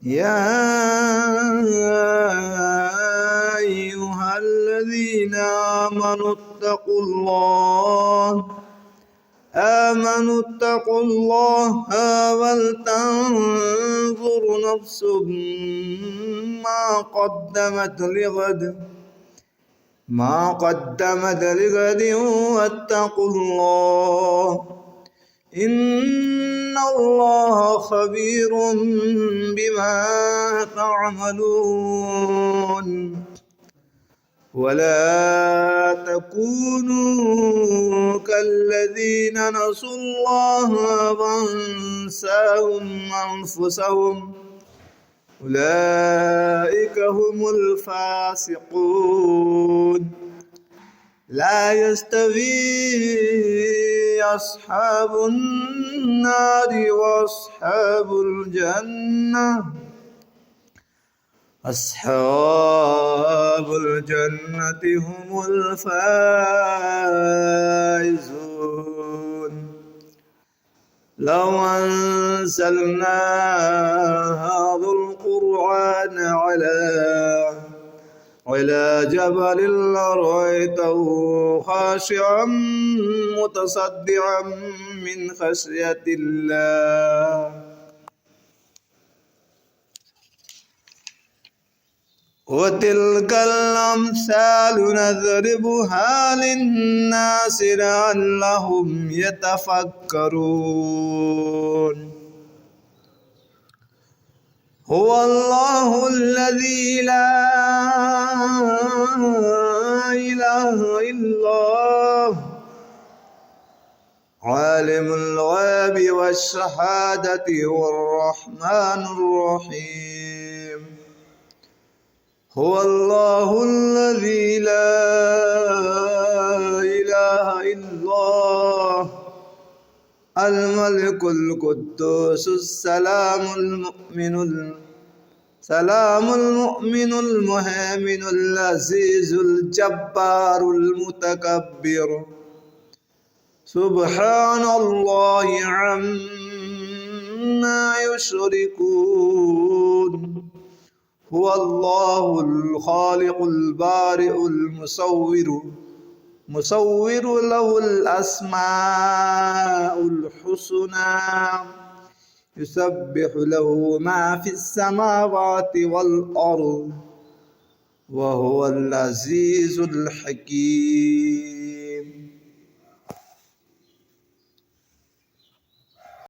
يا أيها الذين آمنوا اتقوا الله ولتنظر نفس ما قدمت لغد واتقوا الله إن الله خبير بما تعملون ولا تكونوا كالذين نسوا الله فانساهم أنفسهم أولئك هم الفاسقون لا يستوي أصحاب النار وأصحاب الجنة أصحاب الجنة هم الفائزون لو أنزلنا هذا القرآن على جبل لرأيته خاشعا متصدعا من خشية الله وتلك الأمثال نضربها للناس لعلهم يتفكرون هو الله الذي لا إله إلا هو عالم الغيب والشهادة هو الرحمن الرحيم هو الله الذي لا إله إلا هو الملك القدوس السلام المؤمن المهيمن العزيز الجبار المتكبر سبحان الله عما يشركون هو الله الخالق البارئ المصور له الأسماء الحسنى يسبح له ما في السماوات والأرض وهو العزيز الحكيم